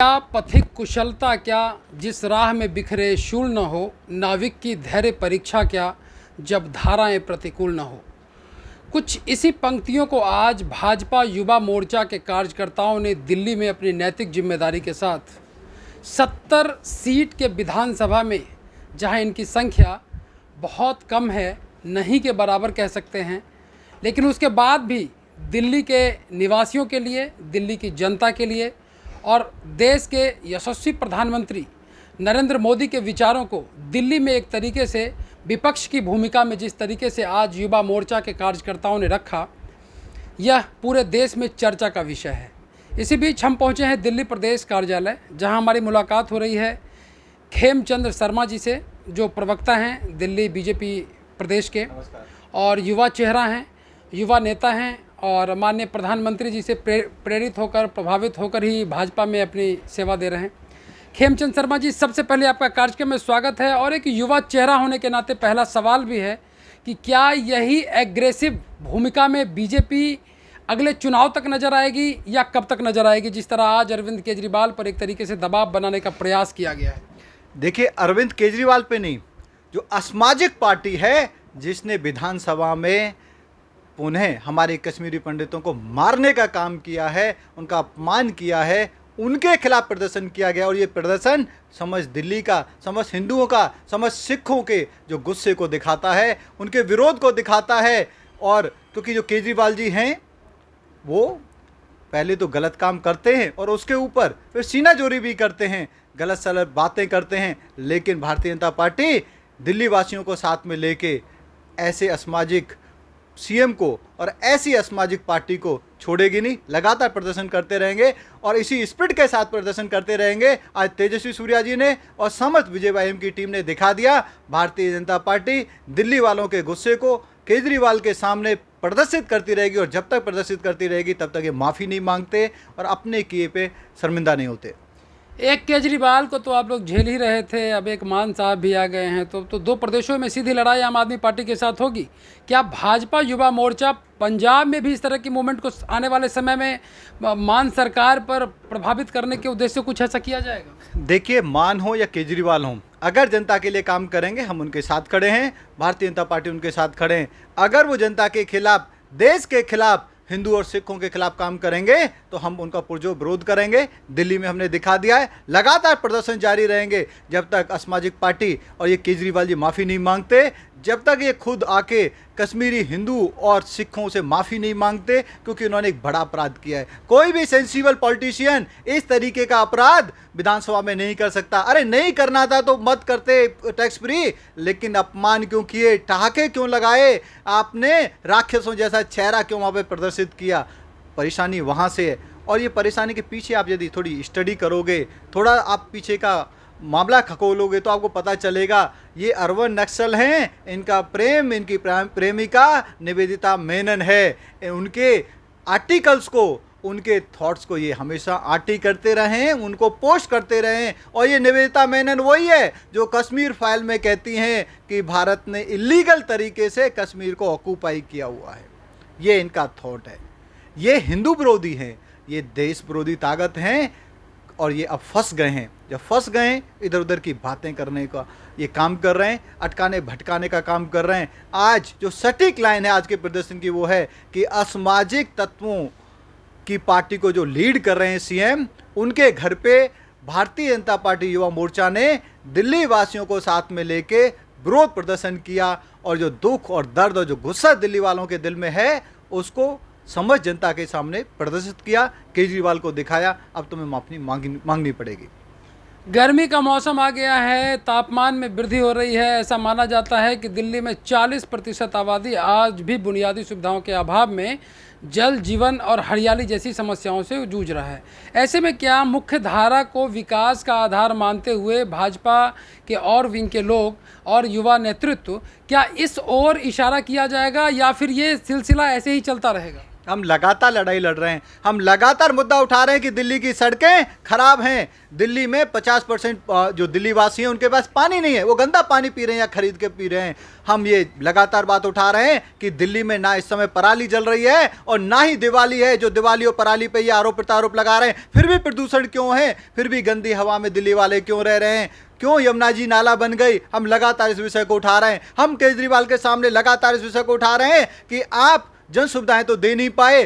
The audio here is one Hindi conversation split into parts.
क्या पथिक कुशलता क्या, जिस राह में बिखरे शूल न हो। नाविक की धैर्य परीक्षा क्या, जब धाराएं प्रतिकूल न हो। कुछ इसी पंक्तियों को आज भाजपा युवा मोर्चा के कार्यकर्ताओं ने दिल्ली में अपनी नैतिक जिम्मेदारी के साथ 70 सीट के विधानसभा में, जहां इनकी संख्या बहुत कम है, नहीं के बराबर कह सकते हैं, लेकिन उसके बाद भी दिल्ली के निवासियों के लिए, दिल्ली की जनता के लिए और देश के यशस्वी प्रधानमंत्री नरेंद्र मोदी के विचारों को दिल्ली में एक तरीके से विपक्ष की भूमिका में जिस तरीके से आज युवा मोर्चा के कार्यकर्ताओं ने रखा, यह पूरे देश में चर्चा का विषय है। इसी बीच हम पहुंचे हैं दिल्ली प्रदेश कार्यालय, जहां हमारी मुलाकात हो रही है खेमचंद्र शर्मा जी से, जो प्रवक्ता हैं दिल्ली बीजेपी प्रदेश के और युवा चेहरा हैं, युवा नेता हैं और माननीय प्रधानमंत्री जी से प्रेरित होकर, प्रभावित होकर ही भाजपा में अपनी सेवा दे रहे हैं। खेमचंद शर्मा जी, सबसे पहले आपका कार्यक्रम में स्वागत है। और एक युवा चेहरा होने के नाते पहला सवाल भी है कि क्या यही एग्रेसिव भूमिका में बीजेपी अगले चुनाव तक नजर आएगी या कब तक नजर आएगी, जिस तरह आज अरविंद केजरीवाल पर एक तरीके से दबाव बनाने का प्रयास किया गया है? देखिए, अरविंद केजरीवाल पे नहीं, जो असामाजिक पार्टी है जिसने विधानसभा में पुनः हमारे कश्मीरी पंडितों को मारने का काम किया है, उनका अपमान किया है, उनके खिलाफ प्रदर्शन किया गया। और ये प्रदर्शन समझ दिल्ली का, समझ हिंदुओं का, समझ सिखों के जो गुस्से को दिखाता है, उनके विरोध को दिखाता है। और क्योंकि जो केजरीवाल जी हैं वो पहले तो गलत काम करते हैं और उसके ऊपर फिर सीनाजोरी भी करते हैं, गलत सलत बातें करते हैं, लेकिन भारतीय जनता पार्टी दिल्ली वासियों को साथ में लेके ऐसे असामाजिक सीएम को और ऐसी असामाजिक पार्टी को छोड़ेगी नहीं। लगातार प्रदर्शन करते रहेंगे और इसी स्पिरिट के साथ प्रदर्शन करते रहेंगे। आज तेजस्वी सूर्या जी ने और समस्त विजयवाहिनी की टीम ने दिखा दिया, भारतीय जनता पार्टी दिल्ली वालों के गुस्से को केजरीवाल के सामने प्रदर्शित करती रहेगी। और जब तक प्रदर्शित करती रहेगी तब तक ये माफ़ी नहीं मांगते और अपने किए पे शर्मिंदा नहीं होते। एक केजरीवाल को तो आप लोग झेल ही रहे थे, अब एक मान साहब भी आ गए हैं, तो दो प्रदेशों में सीधी लड़ाई आम आदमी पार्टी के साथ होगी। क्या भाजपा युवा मोर्चा पंजाब में भी इस तरह की मूवमेंट को आने वाले समय में मान सरकार पर प्रभावित करने के उद्देश्य से कुछ ऐसा किया जाएगा? देखिए, मान हो या केजरीवाल हो, अगर जनता के लिए काम करेंगे हम उनके साथ खड़े हैं, भारतीय जनता पार्टी उनके साथ खड़े हैं। अगर वो जनता के खिलाफ, देश के खिलाफ, हिंदू और सिखों के खिलाफ काम करेंगे तो हम उनका पुरजोर विरोध करेंगे। दिल्ली में हमने दिखा दिया है, लगातार प्रदर्शन जारी रहेंगे जब तक असामाजिक पार्टी और ये केजरीवाल जी माफ़ी नहीं मांगते, जब तक ये खुद आके कश्मीरी हिंदू और सिखों से माफ़ी नहीं मांगते, क्योंकि उन्होंने एक बड़ा अपराध किया है। कोई भी सेंसिबल पॉलिटिशियन इस तरीके का अपराध विधानसभा में नहीं कर सकता। अरे नहीं करना था तो मत करते टैक्स फ्री, लेकिन अपमान क्यों किए, ठहाके क्यों लगाए आपने, राक्षसों जैसा चेहरा क्यों वहाँ पे प्रदर्शित किया? परेशानी वहाँ से है। और ये परेशानी के पीछे आप यदि थोड़ी स्टडी करोगे, थोड़ा आप पीछे का मामला खकोलोगे तो आपको पता चलेगा ये अरवन नक्सल हैं, इनका प्रेम, इनकी प्रेमिका निवेदिता मेनन है। उनके आर्टिकल्स को, उनके थॉट्स को ये हमेशा आर्टी करते रहे हैं, उनको पोस्ट करते रहे हैं। और ये निवेदिता मेनन वही है जो कश्मीर फाइल में कहती हैं कि भारत ने इलीगल तरीके से कश्मीर को ऑक्यूपाई किया हुआ है। ये इनका थॉट है। ये हिंदू विरोधी हैं, ये देश विरोधी ताकत हैं और ये अब फंस गए हैं। जब फंस गए, इधर उधर की बातें करने का ये काम कर रहे हैं, अटकाने भटकाने का काम कर रहे हैं। आज जो सटीक लाइन है आज के प्रदर्शन की वो है कि असामाजिक तत्वों की पार्टी को जो लीड कर रहे हैं सीएम, उनके घर पे भारतीय जनता पार्टी युवा मोर्चा ने दिल्ली वासियों को साथ में लेके विरोध प्रदर्शन किया। और जो दुख और दर्द और जो गुस्सा दिल्ली वालों के दिल में है उसको समझ जनता के सामने प्रदर्शित किया, केजरीवाल को दिखाया। अब तुम्हें माफी मांगनी पड़ेगी। गर्मी का मौसम आ गया है, तापमान में वृद्धि हो रही है। ऐसा माना जाता है कि दिल्ली में 40% आबादी आज भी बुनियादी सुविधाओं के अभाव में जल, जीवन और हरियाली जैसी समस्याओं से जूझ रहा है। ऐसे में क्या मुख्य धारा को विकास का आधार मानते हुए भाजपा के और विंग के लोग और युवा नेतृत्व, क्या इस ओर इशारा किया जाएगा या फिर ये सिलसिला ऐसे ही चलता रहेगा? हम लगातार लड़ाई लड़ रहे हैं, हम लगातार मुद्दा उठा रहे हैं कि दिल्ली की सड़कें खराब हैं। दिल्ली में 50% जो दिल्ली वासी हैं उनके पास पानी नहीं है, वो गंदा पानी पी रहे हैं या खरीद के पी रहे हैं। हम ये लगातार बात उठा रहे हैं कि दिल्ली में ना इस समय पराली जल रही है और ना ही दिवाली है, जो दिवाली और पराली पे ये आरोप प्रत्यारोप लगा रहे हैं। फिर भी प्रदूषण क्यों है, फिर भी गंदी हवा में दिल्ली वाले क्यों रह रहे हैं, क्यों यमुना जी नाला बन गई। हम लगातार इस विषय को उठा रहे हैं। हम केजरीवाल के सामने लगातार इस विषय को उठा रहे हैं कि आप जन सुविधाएं तो दे नहीं पाए,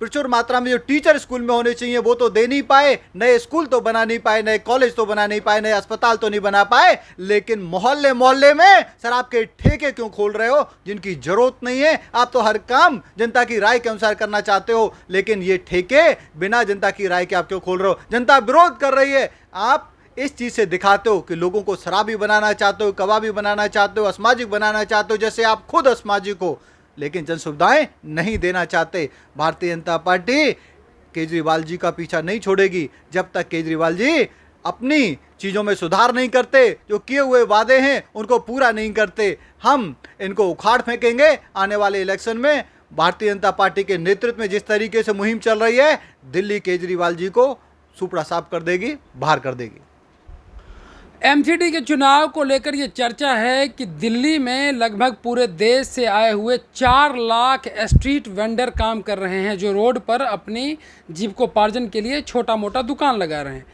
प्रचुर मात्रा में जो टीचर स्कूल में होने चाहिए वो तो दे नहीं पाए, नए स्कूल तो बना नहीं पाए, नए कॉलेज तो बना नहीं पाए, नए अस्पताल तो नहीं बना पाए, लेकिन मोहल्ले मोहल्ले में शराब के ठेके क्यों खोल रहे हो जिनकी जरूरत नहीं है। आप तो हर काम जनता की राय के अनुसार करना चाहते हो, लेकिन ये ठेके बिना जनता की राय के आप क्यों खोल रहे हो। जनता विरोध कर रही है। आप इस चीज़ से दिखाते हो कि लोगों को शराबी बनाना चाहते हो, कबाबी बनाना चाहते हो, असामाजिक बनाना चाहते हो, जैसे आप खुद असामाजिक हो, लेकिन जन सुविधाएं नहीं देना चाहते। भारतीय जनता पार्टी केजरीवाल जी का पीछा नहीं छोड़ेगी जब तक केजरीवाल जी अपनी चीज़ों में सुधार नहीं करते, जो किए हुए वादे हैं उनको पूरा नहीं करते। हम इनको उखाड़ फेंकेंगे। आने वाले इलेक्शन में भारतीय जनता पार्टी के नेतृत्व में जिस तरीके से मुहिम चल रही है, दिल्ली केजरीवाल जी को सुपड़ा साफ कर देगी, बाहर कर देगी। एमसीडी के चुनाव को लेकर ये चर्चा है कि दिल्ली में लगभग पूरे देश से आए हुए 4 लाख स्ट्रीट वेंडर काम कर रहे हैं, जो रोड पर अपनी जीविकोपार्जन के लिए छोटा मोटा दुकान लगा रहे हैं।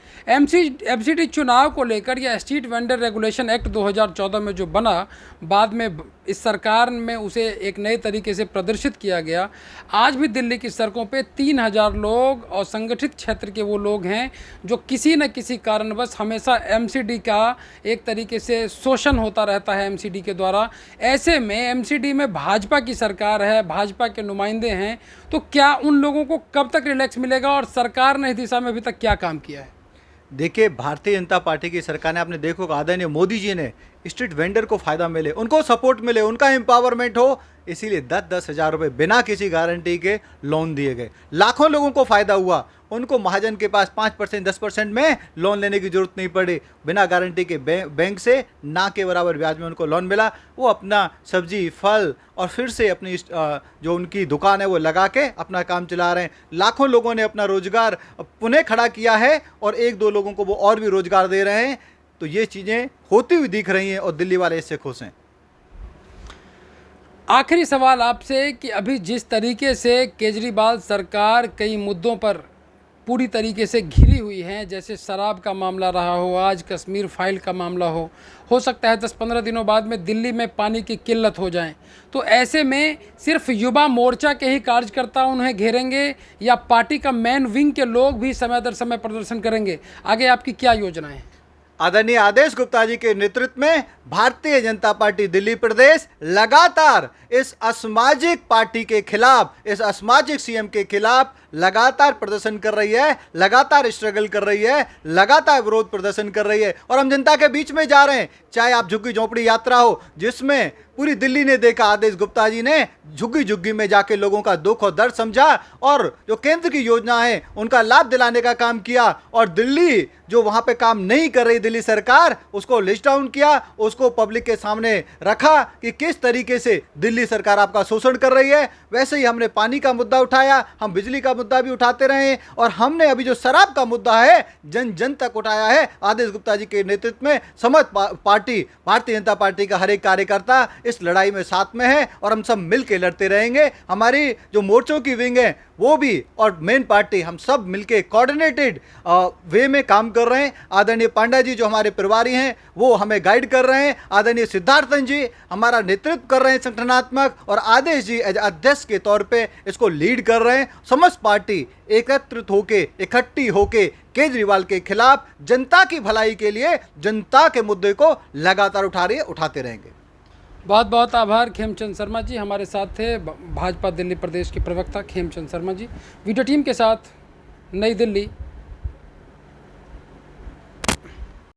एमसीडी चुनाव को लेकर यह स्ट्रीट वेंडर रेगुलेशन एक्ट 2014 में जो बना, बाद में इस सरकार में उसे एक नए तरीके से प्रदर्शित किया गया। आज भी दिल्ली की सड़कों पे 3000 लोग और संगठित क्षेत्र के वो लोग हैं जो किसी न किसी कारणवश हमेशा एमसीडी का एक तरीके से शोषण होता रहता है एमसीडी के द्वारा। ऐसे में एमसीडी में भाजपा की सरकार है, भाजपा के नुमाइंदे हैं, तो क्या उन लोगों को कब तक रिलैक्स मिलेगा और सरकार ने इस दिशा में अभी तक क्या काम किया है? देखिए, भारतीय जनता पार्टी की सरकार ने, आपने देखो आदरणीय मोदी जी ने स्ट्रीट वेंडर को फायदा मिले, उनको सपोर्ट मिले, उनका एम्पावरमेंट हो, इसीलिए 10-10 हज़ार रुपये बिना किसी गारंटी के लोन दिए गए। लाखों लोगों को फ़ायदा हुआ। उनको महाजन के पास 5% 10% में लोन लेने की जरूरत नहीं पड़ी। बिना गारंटी के बैंक से ना के बराबर ब्याज में उनको लोन मिला। वो अपना सब्जी फल और फिर से अपनी जो उनकी दुकान है वो लगा के अपना काम चला रहे हैं। लाखों लोगों ने अपना रोजगार पुनः खड़ा किया है और 1-2 लोगों को वो और भी रोजगार दे रहे हैं। तो ये चीज़ें होती हुई दिख रही हैं और दिल्ली वाले इससे खुश हैं। आखिरी सवाल आपसे कि अभी जिस तरीके से केजरीवाल सरकार कई मुद्दों पर पूरी तरीके से घिरी हुई है, जैसे शराब का मामला रहा हो, आज कश्मीर फाइल का मामला हो सकता है 10-15 दिनों बाद में दिल्ली में पानी की किल्लत हो जाए, तो ऐसे में सिर्फ युवा मोर्चा के ही कार्यकर्ता उन्हें घेरेंगे या पार्टी का मेन विंग के लोग भी समय दर समय प्रदर्शन करेंगे? आगे आपकी क्या योजनाएं हैं? आदरणीय आदेश गुप्ता जी के नेतृत्व में भारतीय जनता पार्टी दिल्ली प्रदेश लगातार इस असामाजिक पार्टी के खिलाफ, इस असामाजिक सीएम के खिलाफ लगातार प्रदर्शन कर रही है, लगातार स्ट्रगल कर रही है, लगातार विरोध प्रदर्शन कर रही है। और हम जनता के बीच में जा रहे हैं, चाहे आप झुग्गी झोंपड़ी यात्रा हो, जिसमें पूरी दिल्ली ने देखा, आदेश गुप्ता जी ने झुग्गी झुग्गी में जाके लोगों का दुख और दर्द समझा और जो केंद्र की योजना है उनका लाभ दिलाने का काम किया। और दिल्ली जो वहाँ पे काम नहीं कर रही दिल्ली सरकार, उसको लिस्ट डाउन किया, उसको पब्लिक के सामने रखा कि किस तरीके से दिल्ली सरकार आपका शोषण कर रही है। वैसे ही हमने पानी का मुद्दा उठाया, हम बिजली का मुद्दा भी उठाते रहे और हमने अभी जो शराब का मुद्दा है जन जन तक उठाया है। आदेश गुप्ता जी के नेतृत्व में समस्त पार्टी, भारतीय जनता पार्टी का हर एक कार्यकर्ता इस लड़ाई में साथ में है और हम सब मिल के लड़ते रहेंगे। हमारी जो मोर्चों की विंग है वो भी और मेन पार्टी, हम सब मिलके कोऑर्डिनेटेड वे में काम कर रहे हैं। आदरणीय पांडा जी जो हमारे प्रभारी हैं वो हमें गाइड कर रहे हैं, आदरणीय सिद्धार्थन जी हमारा नेतृत्व कर रहे हैं संगठनात्मक, और आदेश जी अध्यक्ष के तौर पे इसको लीड कर रहे हैं। समस्त पार्टी एकत्रित होके, इकट्ठी होके केजरीवाल के खिलाफ जनता की भलाई के लिए जनता के मुद्दे को लगातार उठा रही है, उठाते रहेंगे। बहुत बहुत आभार खेमचंद शर्मा जी, हमारे साथ थे भाजपा दिल्ली प्रदेश के प्रवक्ता खेमचंद शर्मा जी। वीडियो टीम के साथ नई दिल्ली।